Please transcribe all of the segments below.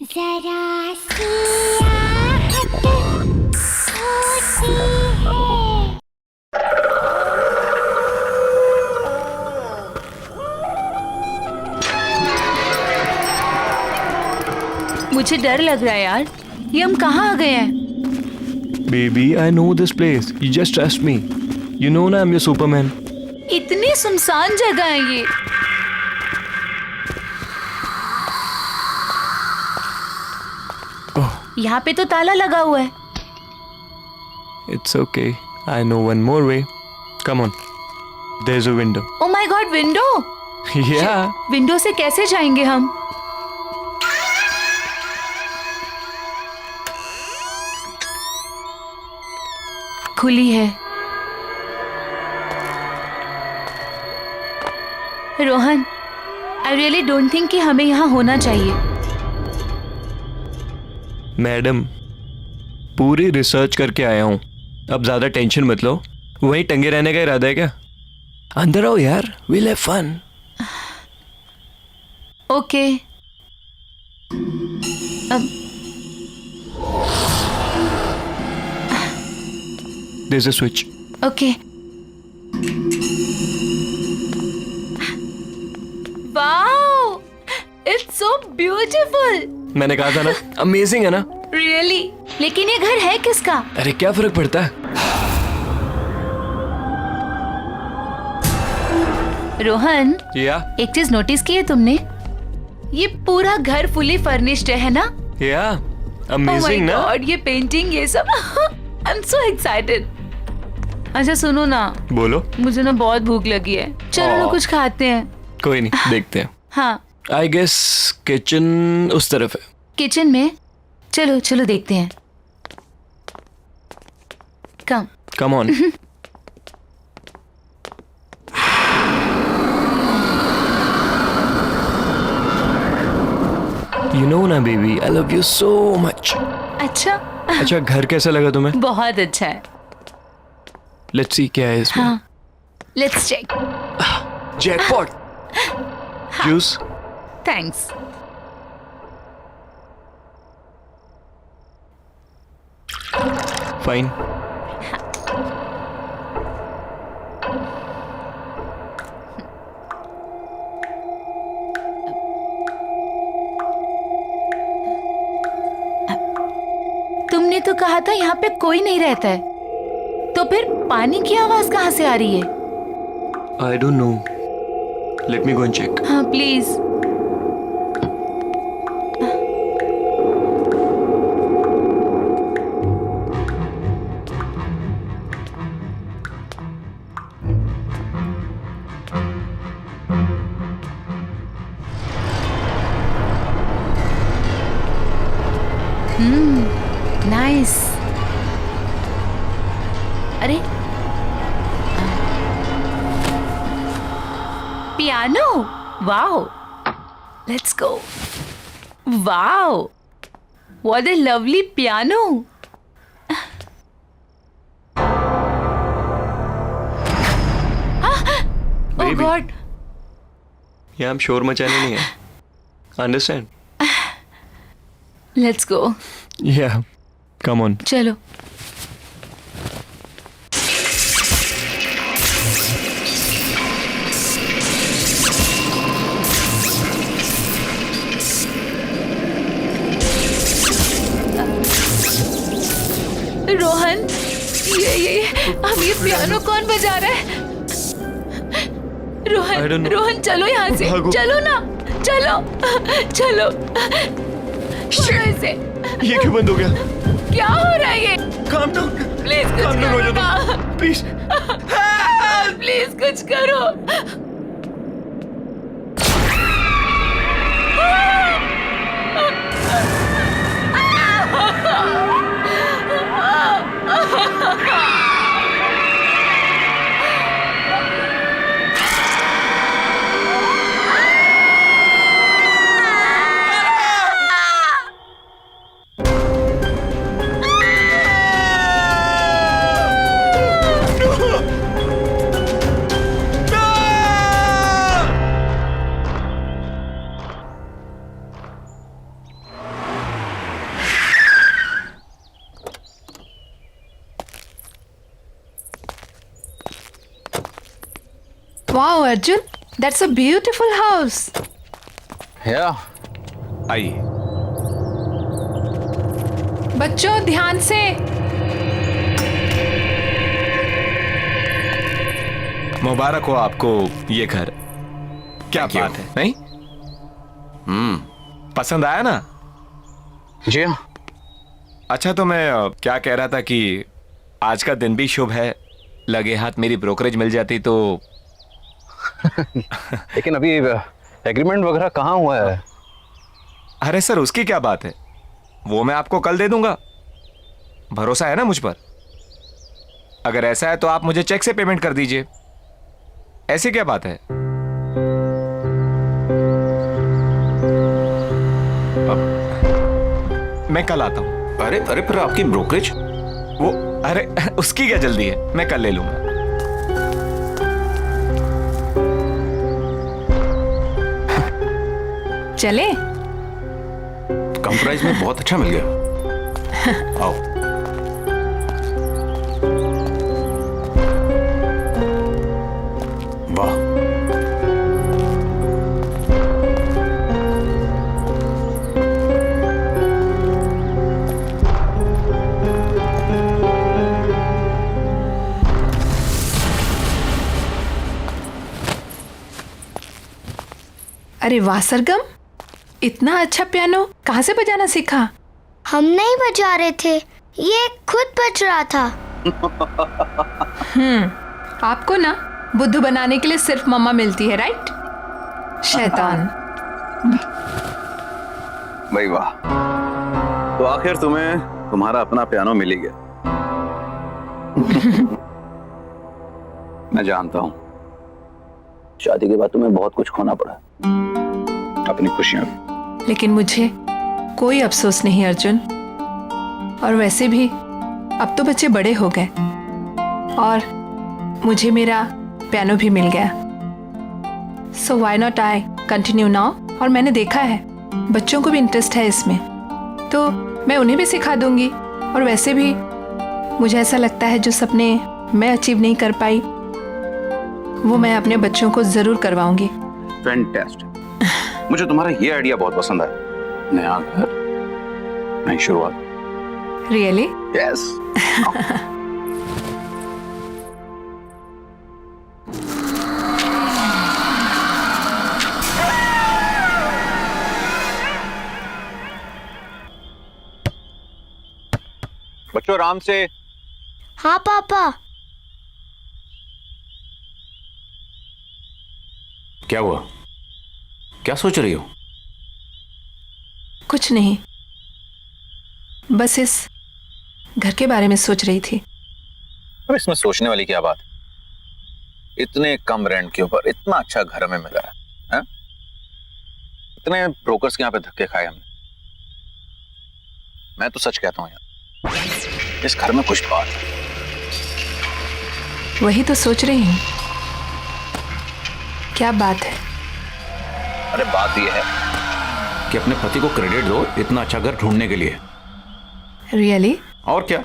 जरा सी आहट होती है। मुझे डर लग रहा है यार, ये हम कहाँ आ गए हैं? Baby, I know this place. You just trust me. You know ना, I'm your Superman. इतनी सुनसान जगह है ये। Oh, यहाँ पे तो ताला लगा हुआ है। it's okay. I know one more way. Come on. There's a window. Oh my God, window! Yeah. Window से कैसे जाएंगे हम? खुली है। Rohan, I really don't think कि हमें यहाँ होना चाहिए। मैडम, पूरी रिसर्च करके आया हूँ। अब ज्यादा टेंशन मत लो। वहीं टंगे रहने का इरादा है क्या? अंदर आओ यार, we'll have fun. ओके। अब There's a switch. Okay. Wow, it's so beautiful. मैंने कहा था ना, अमेजिंग है ना? रियली? लेकिन ये घर है किसका? अरे क्या फर्क पड़ता है? रोहन, या एक चीज नोटिस की है तुमने? ये पूरा घर फुली फर्निश्ड है ना? या Oh my अमेजिंग ना? God, ये पेंटिंग, ये सब। I am so excited. अच्छा सुनो ना, बोलो। मुझे ना बहुत भूख लगी है, चलो ना कुछ खाते हैं। कोई नहीं, देखते हैं। हाँ, आई गेस किचन उस तरफ है। किचन में? चलो चलो देखते हैं। Come. Come on. You know ना baby, I love you so much. अच्छा। अच्छा, घर कैसा लगा तुम्हें? बहुत अच्छा है। लेट्स सी क्या है इसमें। हाँ, let's check. Jackpot. Juice. Thanks. Fine. तुमने तो कहा था यहाँ पे कोई नहीं रहता है, तो फिर पानी की आवाज कहाँ से आ रही है? I don't know, let me go and check. हाँ प्लीज। नाइस। अरे piano, wow, let's go. Wow, what a lovely piano. Oh Baby. God. यहाँ हम शोर मचाने नहीं है, अंडरस्टैंड? Let's go. या कम ऑन। चलो। रोहन, ये अब ये पियानो कौन बजा रहा है? I don't Rohan, know. Rohan चलो यहाँ से, भागो। चलो ना, चलो चलो। छोड़ो इसे। ये क्यों बंद हो गया? क्या हो रहा है ये? Calm down. प्लीज कुछ काम डाउन हो करो ना। जाओ, प्लीज। प्लीज कुछ करो। Wow, Arjun, that's a beautiful house. Yeah. आइए। बच्चों ध्यान से। मुबारक हो आपको ये घर। क्या Thank you. बात है, नहीं? पसंद आया ना? जी हाँ। अच्छा, तो मैं क्या कह रहा था कि आज का दिन भी शुभ है, लगे हाथ मेरी ब्रोकरेज मिल जाती तो। लेकिन अभी एग्रीमेंट वगैरह कहाँ हुआ है? अरे सर, उसकी क्या बात है, वो मैं आपको कल दे दूंगा। भरोसा है ना मुझ पर? अगर ऐसा है तो आप मुझे चेक से पेमेंट कर दीजिए। ऐसी क्या बात है? अब मैं कल आता हूं। अरे अरे, पर आपकी ब्रोकरेज? वो अरे उसकी क्या जल्दी है, मैं कल ले लूंगा। चले? कम प्राइस में बहुत अच्छा मिल गया। आओ। वाह। अरे वाह सरगम, इतना अच्छा पियानो कहाँ से बजाना सीखा? हम नहीं बजा रहे थे, ये खुद बज रहा था। आपको ना बुद्धू बनाने के लिए सिर्फ मम्मा मिलती है, राइट? शैतान। भाई वाह, तो आखिर तुम्हें तुम्हारा अपना पियानो मिल ही गया। मैं जानता हूं, शादी के बाद तुम्हें बहुत कुछ खोना पड़ा, अपनी खुशियां भी। लेकिन मुझे कोई अफसोस नहीं अर्जुन। और वैसे भी अब तो बच्चे बड़े हो गए और मुझे मेरा पियानो भी मिल गया। So why not I continue now. और मैंने देखा है बच्चों को भी इंटरेस्ट है इसमें, तो मैं उन्हें भी सिखा दूंगी। और वैसे भी मुझे ऐसा लगता है जो सपने मैं अचीव नहीं कर पाई वो मैं अपने बच्चों को जरूर करवाऊंगी। फैंटास्टिक। मुझे तुम्हारा ये आइडिया बहुत पसंद आया। नया घर, नई शुरुआत। रियली? यस। बच्चों आराम से। हाँ पापा। क्या हुआ? क्या सोच रही हो? कुछ नहीं, बस इस घर के बारे में सोच रही थी। अब इसमें सोचने वाली क्या बात? इतने कम रेंट के ऊपर इतना अच्छा घर हमें मिला है? इतने ब्रोकर्स के यहाँ पे धक्के खाए हमने। मैं तो सच कहता हूँ यार, इस घर में कुछ बात है। वही तो सोच रही हूँ, क्या बात है? अरे बात यह है कि अपने पति को क्रेडिट दो इतना अच्छा घर ढूंढने के लिए। रियली? और क्या।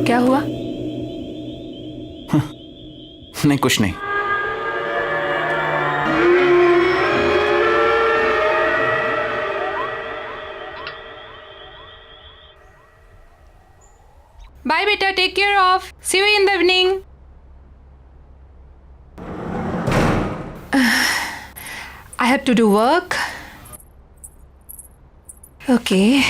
क्या हुआ? नहीं, कुछ नहीं। बाय बेटा, take care of, see you in the evening. I have to do work. Okay.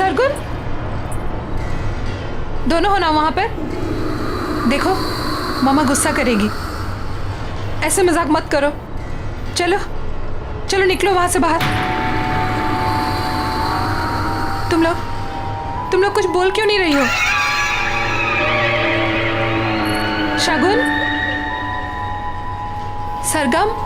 Sargun, दोनों हो ना वहां पर? देखो मामा गुस्सा करेगी, ऐसे मजाक मत करो। चलो चलो निकलो वहां से बाहर। तुम लोग कुछ बोल क्यों नहीं रही हो? शगुन, सरगम,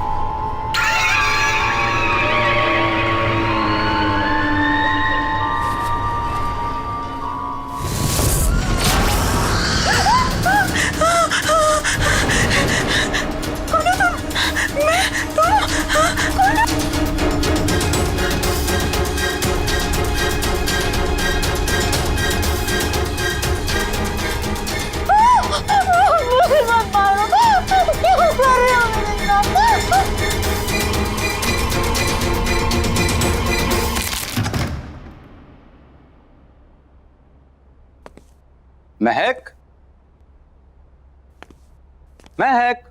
महक, महक,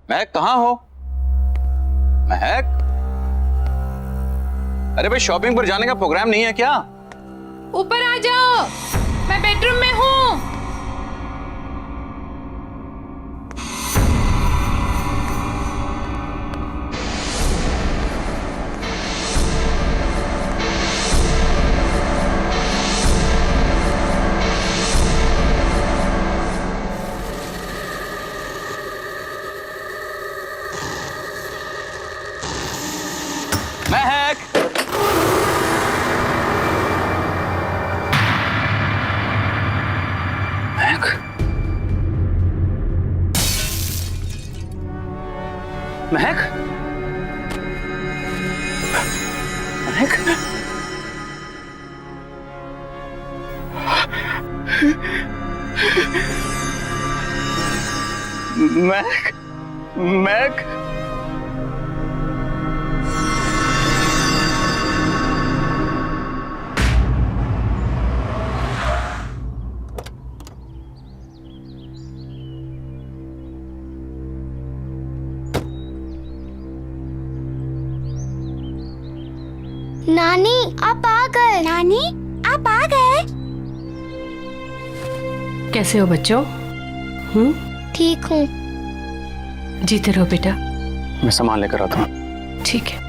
महक कहाँ हो? महक, अरे भाई शॉपिंग पर जाने का प्रोग्राम नहीं है क्या? ऊपर आ जाओ, मैं बेडरूम में हूँ। महक, महक, महक, महक, महक, महक, नानी आप आ गए। नानी आप आ गए। कैसे हो बच्चों? ठीक हूँ। जीते रहो बेटा। मैं सामान लेकर आता हूँ। ठीक है।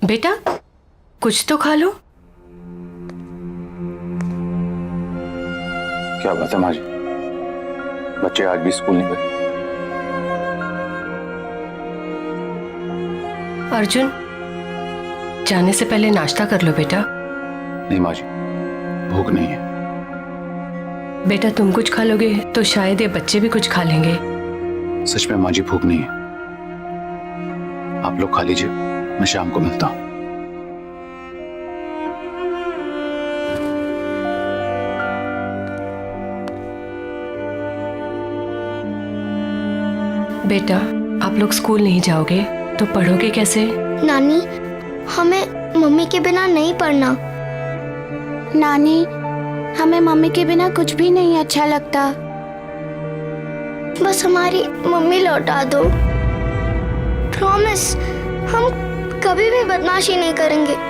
बेटा कुछ तो खा लो। क्या बात है माँ जी, बच्चे आज भी स्कूल नहीं गए? अर्जुन जाने से पहले नाश्ता कर लो बेटा। नहीं माँ जी, भूख नहीं है। बेटा तुम कुछ खा लोगे तो शायद ये बच्चे भी कुछ खा लेंगे। सच में माँ जी भूख नहीं है। आप लोग खा लीजिए, मैं शाम को मिलता हूँ। बेटा आप लोग स्कूल नहीं जाओगे तो पढ़ोगे कैसे? नानी हमें मम्मी के बिना नहीं पढ़ना। नानी हमें मम्मी के बिना कुछ भी नहीं अच्छा लगता। बस हमारी मम्मी लौटा दो। प्रॉमिस, हम कभी भी बदमाशी नहीं करेंगे।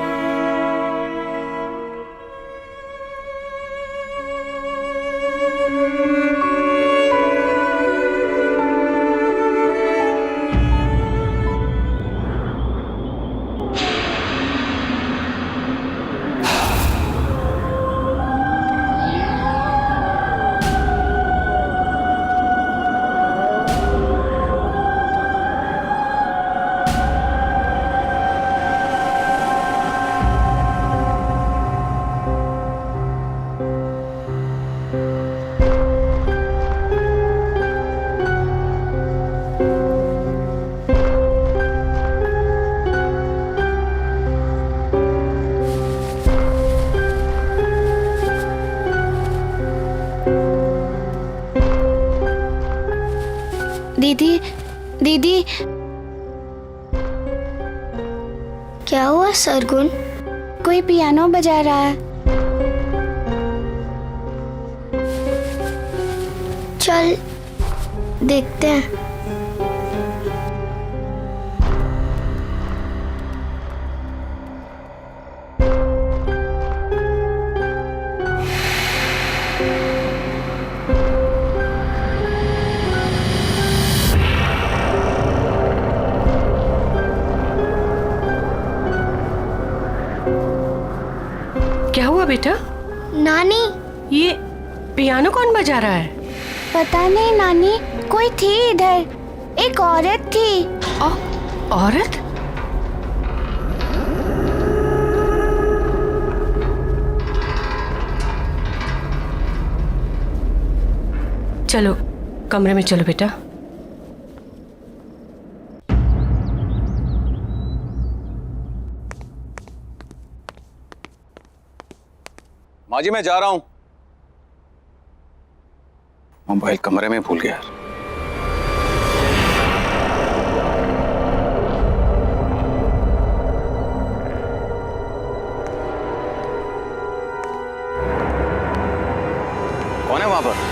दीदी दीदी क्या हुआ सरगुन? कोई पियानो बजा रहा है। चल देखते हैं। क्या हुआ बेटा? नानी, ये पियानो कौन बजा रहा है? पता नहीं नानी, कोई थी इधर, एक औरत थी। औरत? चलो कमरे में चलो बेटा। माँ जी मैं जा रहा हूं। मोबाइल कमरे में भूल गया। कौन है वहां पर?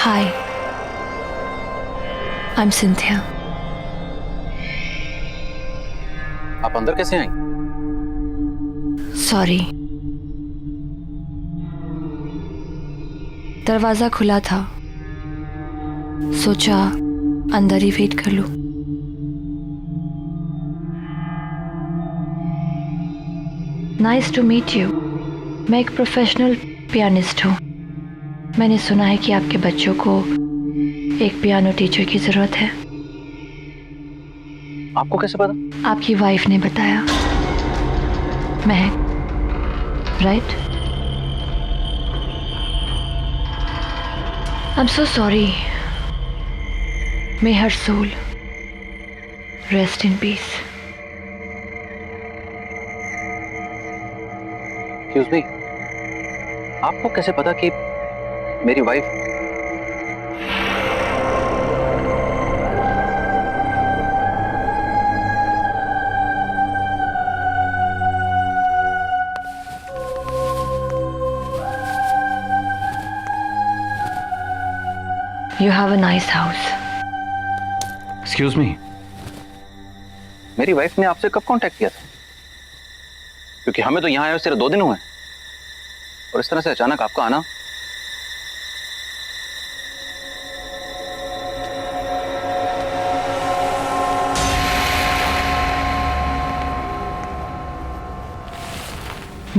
Hi, I'm Cynthia. आप अंदर कैसे आई? Sorry. दरवाजा खुला था, सोचा अंदर ही वेट कर लूं। Nice to meet you. मैं एक प्रोफेशनल पियानिस्ट हूँ। मैंने सुना है कि आपके बच्चों को एक पियानो टीचर की जरूरत है। आपको कैसे पता? आपकी वाइफ ने बताया। महक, right? I'm so sorry. May her soul rest in peace. Excuse me. आपको कैसे पता कि मेरी wife? You have a nice house. Excuse me, मेरी वाइफ ने आपसे कब कांटेक्ट किया था? क्योंकि हमें तो यहाँ आए सिर्फ 2 दिन हुए और इस तरह से अचानक आपका आना।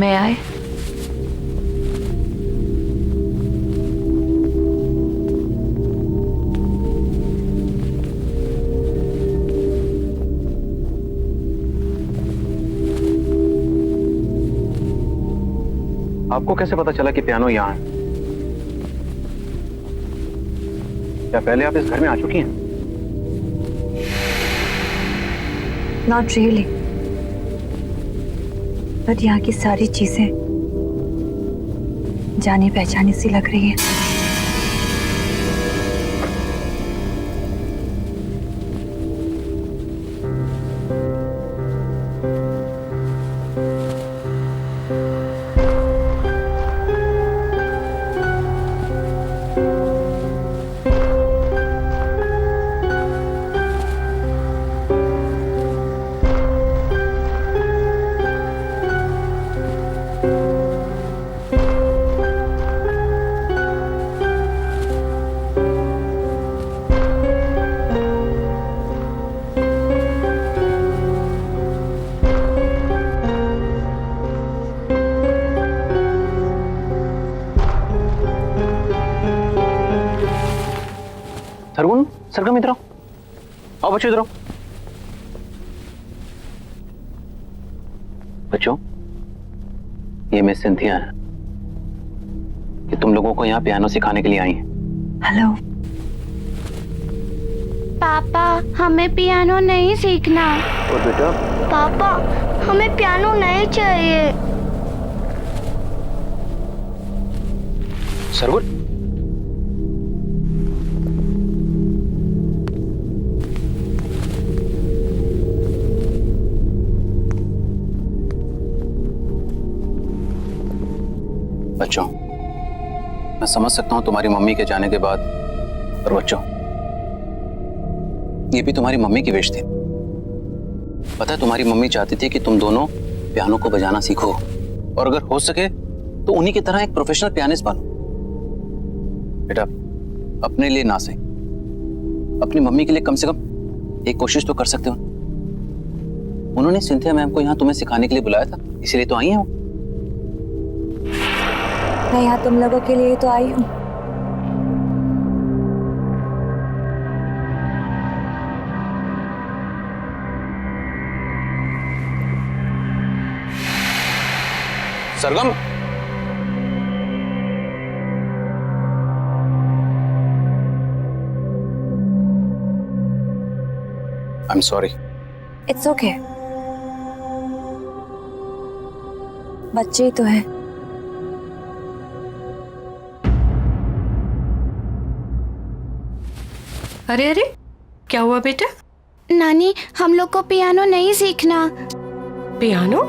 May I? आपको कैसे पता चला कि पियानो यहाँ है? क्या पहले आप इस घर में आ चुकी हैं? Not really. बट यहाँ की सारी चीजें जानी पहचानी सी लग रही है। सरगुन, सरगम इधर आओ। आओ बच्चों इधर आओ। बच्चों, ये मिस सिंथिया है। ये तुम लोगों को यहाँ पियानो सिखाने के लिए आई हैं। हेलो। पापा हमें पियानो नहीं सीखना। और बेटा पापा हमें पियानो नहीं चाहिए। सरगुन, बच्चों, मैं समझ सकता हूं तुम्हारी मम्मी के जाने के बाद, पर बच्चों ये भी तुम्हारी मम्मी की विश थी। पता है तुम्हारी मम्मी चाहती थी कि तुम दोनों पियानो को बजाना सीखो और अगर हो सके तो उन्हीं की तरह एक प्रोफेशनल पियानिस्ट बनो। बेटा अपने लिए ना सही, अपनी मम्मी के लिए कम से कम एक कोशिश तो कर सकते हो। उन्होंने सिंथिया मैम को यहाँ तुम्हें सिखाने के लिए बुलाया था, इसीलिए तो आई हैं वो। मैं यहाँ तुम लोगों के लिए तो आई हूँ। Sargam, I am sorry. It's okay, बच्चे ही तो हैं। अरे अरे, क्या हुआ बेटा? नानी हम लोग को पियानो नहीं सीखना। पियानो?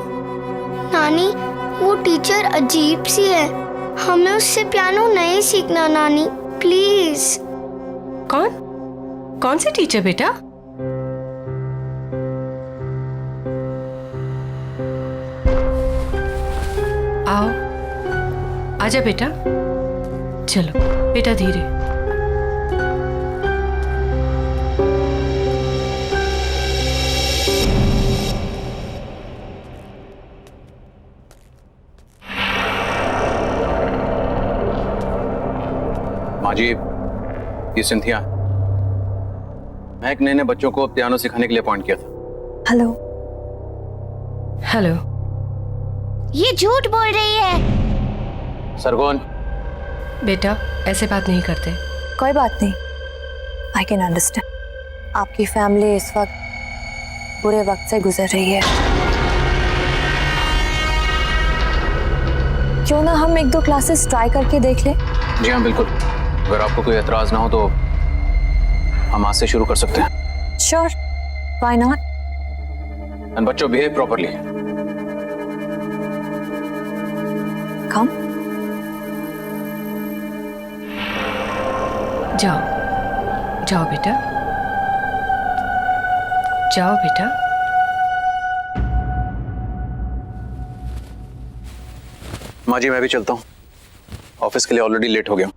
नानी वो टीचर अजीब सी है, हमें उससे पियानो नहीं सीखना नानी, प्लीज। कौन सी टीचर बेटा? आओ, आजा बेटा। चलो बेटा धीरे। माँ जी, ये सिंथिया, मैं एक नए बच्चों को पियानो सिखाने के लिए अपॉइंट किया था। हेलो। हेलो। ये झूठ बोल रही है। सरगुन, बेटा ऐसे बात नहीं करते। कोई बात नहीं, आई कैन अंडरस्टैंड। आपकी फैमिली इस वक्त बुरे वक्त से गुजर रही है। क्यों ना हम एक दो क्लासेस ट्राई करके देख लें? जी हाँ बिल्कुल, अगर आपको कोई एतराज ना हो तो हम आज से शुरू कर सकते हैं। Sure, why not. एंड बच्चों बिहेव प्रॉपर्ली। कम। जाओ जाओ बेटा, जाओ बेटा। माँ जी मैं भी चलता हूँ, ऑफिस के लिए ऑलरेडी लेट हो गया हूँ।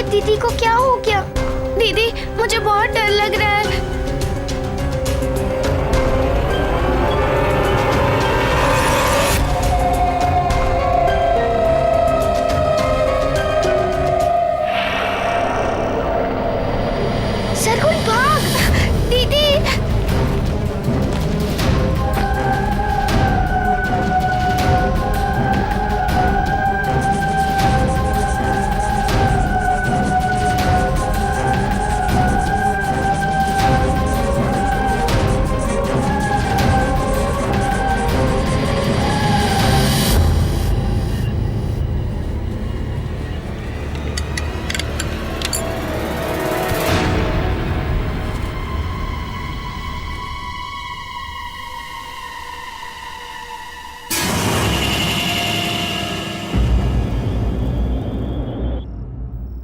दीदी को क्या हो गया? दीदी मुझे बहुत डर लग रहा है। सरगुन भाग, दीदी।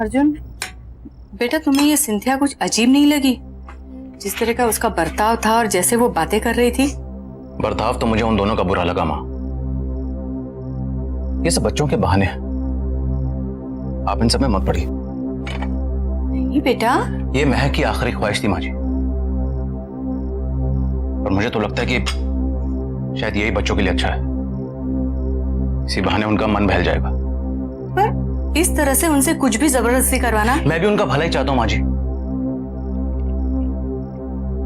अर्जुन, बेटा तुम्हें ये सिंथिया कुछ अजीब नहीं लगी? जिस तरह का उसका बर्ताव था और जैसे वो बातें कर रही थी। बर्ताव तो मुझे उन दोनों का बुरा लगा माँ। ये सब बच्चों के बहाने हैं, आप इन सब में मत पड़िए। नहीं बेटा, ये महक की आखिरी ख्वाहिश थी माँ जी, और मुझे तो लगता है कि शायद यही बच्चों के लिए अच्छा है। इसी बहाने उनका मन बहल जाएगा। पर इस तरह से उनसे कुछ भी जबरदस्ती करवाना। मैं भी उनका भला ही चाहता हूं माँ जी,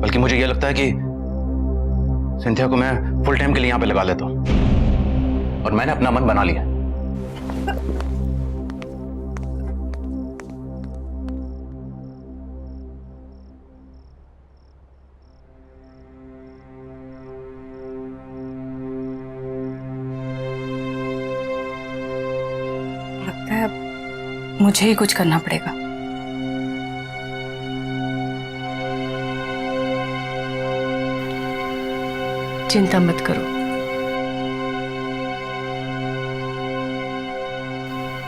बल्कि मुझे यह लगता है कि सिंथिया को मैं फुल टाइम के लिए यहां पे लगा लेता हूं, और मैंने अपना मन बना लिया। लगता है अब मुझे ही कुछ करना पड़ेगा। चिंता मत करो,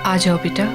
आ जाओ बेटा।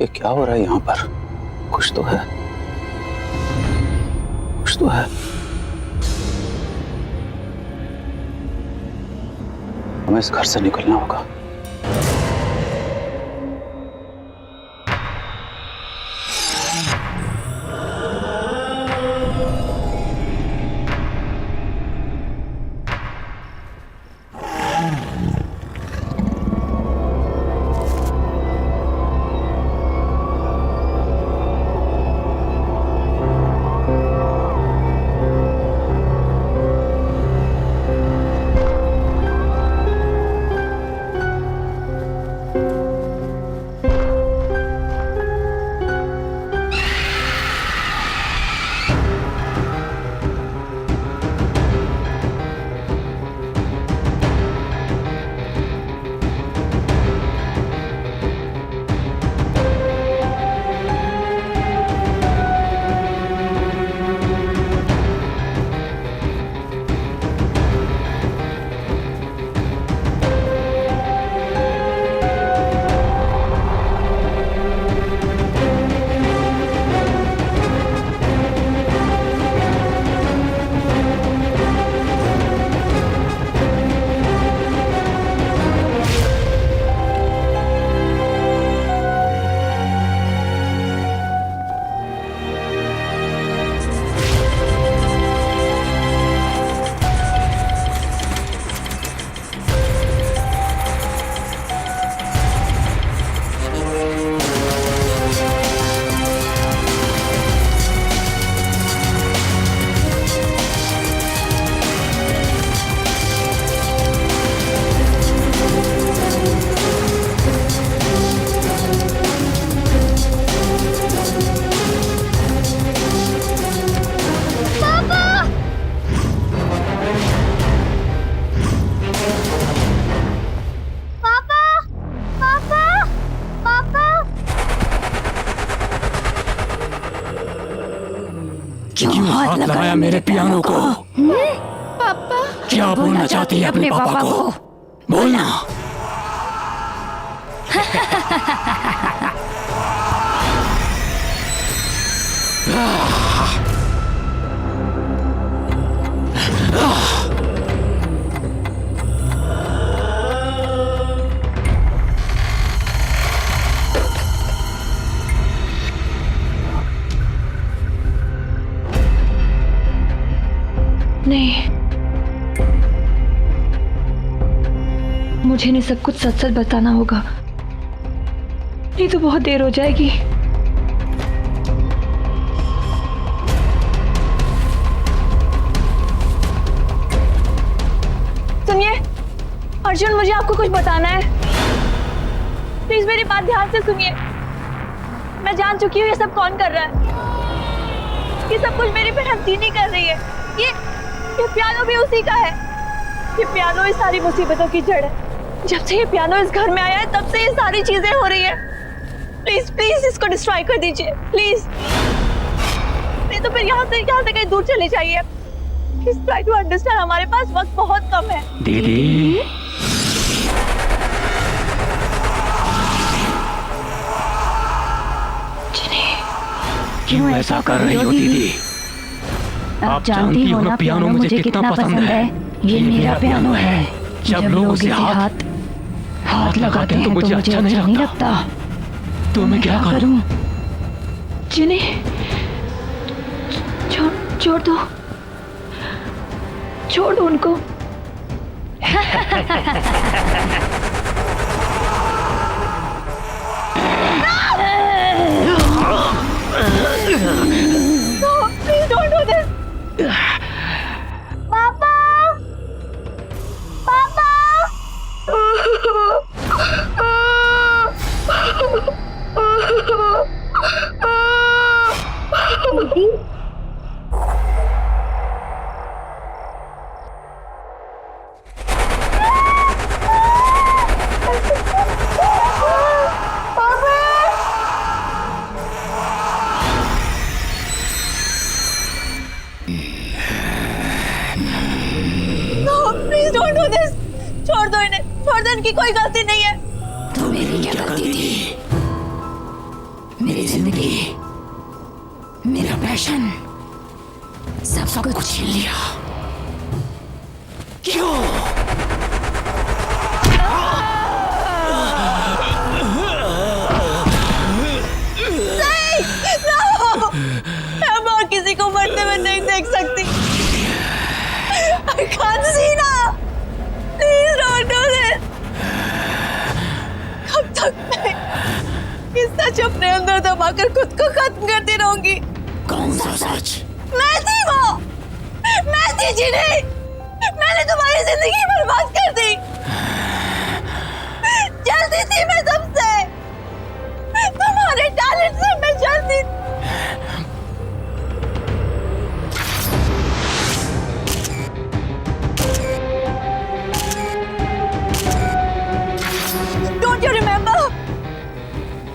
ये क्या हो रहा है यहाँ पर? कुछ तो है, कुछ तो है। हमें इस घर से निकलना होगा। क्यों हाथ लगाया मेरे पियानो को? पापा क्या बोलना चाहती है अपने पापा को? बोलना। नहीं, मुझे नहीं सब कुछ सच सच बताना होगा, नहीं तो बहुत देर हो जाएगी। सुनिए अर्जुन, मुझे आपको कुछ बताना है, प्लीज मेरी बात ध्यान से सुनिए। मैं जान चुकी हूँ ये सब कौन कर रहा है। ये सब कुछ मेरी बहन चीनी कर रही है। ये पियानो भी उसी का है। ये पियानो इस सारी मुसीबतों की जड़ है। जब से ये पियानो इस घर में आया है तब से ये सारी चीजें हो रही है। प्लीज प्लीज इसको डिस्ट्रॉय कर दीजिए प्लीज, नहीं तो फिर यहाँ से कहीं दूर चले जाइए। प्लीज ट्राई टू अंडरस्टैंड, हमारे पास वक्त बहुत कम है। दीदी क्यों ऐसा कर रही हो दीदी? आप जानती हो ना पियानो मुझे कितना पसंद है। ये मेरा पियानो है। जब लोग उसे हाथ लगाते हैं तो मुझे अच्छा नहीं लगता। तो मैं क्या करूं? जिन्हें छोड़ दो उनको। उनकी कोई गलती नहीं है। तो मेरी क्या गलती थी? मेरी जिंदगी, मेरा पैशन, सब कुछ छीन लिया। क्यों? मैं और किसी को मरते हुए नहीं देख सकती। I can't see now. Please don't do this. कब तक मैं इस सच अपने अंदर दबाकर खुद को खत्म करती रहूंगी? कौन सा सच? मैं थी वो, मैं थी जिन्हें मैंने तुम्हारी जिंदगी बर्बाद कर दी। जलती थी मैं सबसे, तुम्हारे टैलेंट से मैं जलती थी। Don't you remember?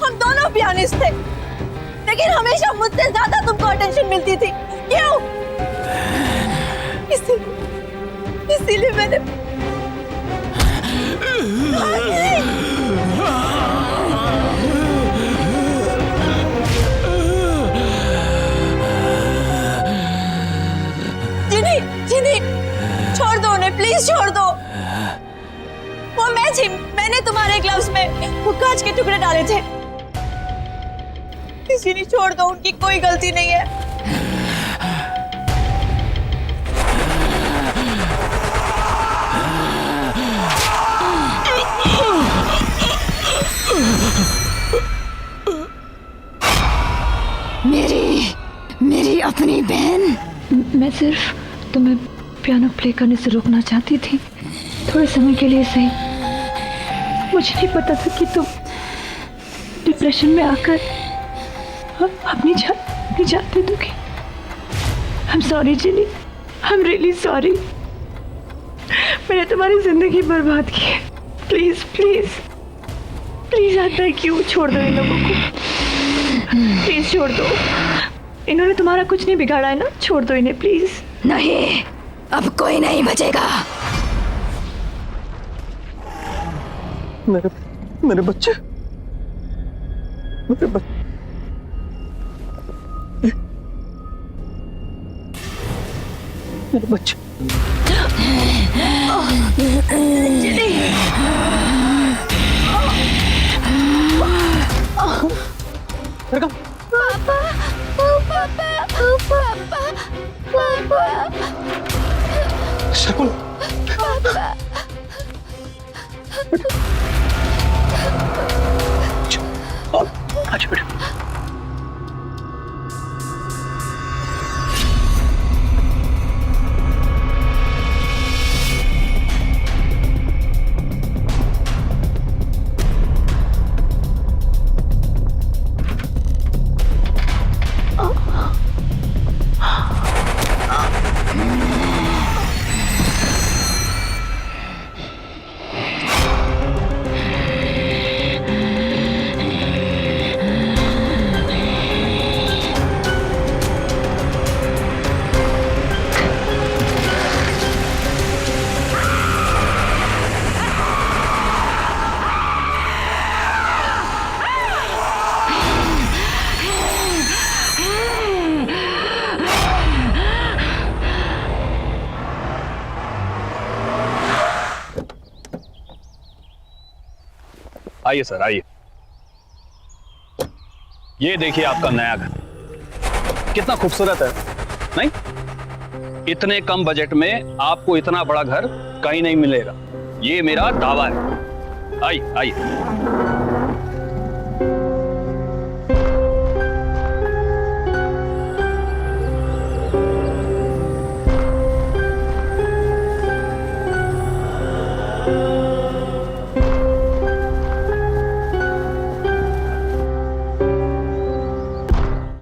हम दोनों पियानिस्ट थे, लेकिन हमेशा मुझसे ज्यादा तुमको अटेंशन मिलती थी। क्यों? इसीलिए मैंने जिनी, छोड़ दो उन्हें, प्लीज छोड़ दो। वो मैं थी, मैंने तुम्हारे ग्लव्स में वो कांच के टुकड़े डाले थे। जिनी, छोड़ दो, उनकी कोई गलती नहीं है। मेरी अपनी बहन। मैं सिर्फ तुम्हें पियानो प्ले करने से रोकना चाहती थी, थोड़े समय के लिए सही। मुझे नहीं पता था कि तुम डिप्रेशन में आकर अपनी जान दे दोगी। I'm sorry Jini, I'm really sorry। मैंने तुम्हारी जिंदगी बर्बाद की है। Please please please I beg you, छोड़ दो इन लोगों को, प्लीज छोड़ दो। इन्होंने तुम्हारा कुछ नहीं बिगाड़ा है ना, छोड़ दो इन्हें प्लीज। नहीं, अब कोई नहीं बचेगा। मेरे बच्चे, मेरे बच्चे, मेरे बच्चे। शकुन, अच्छा बेटा। आइए सर, आइए। ये देखिए आपका नया घर कितना खूबसूरत है, नहीं? इतने कम बजट में आपको इतना बड़ा घर कहीं नहीं मिलेगा, ये मेरा दावा है। आइए आइए।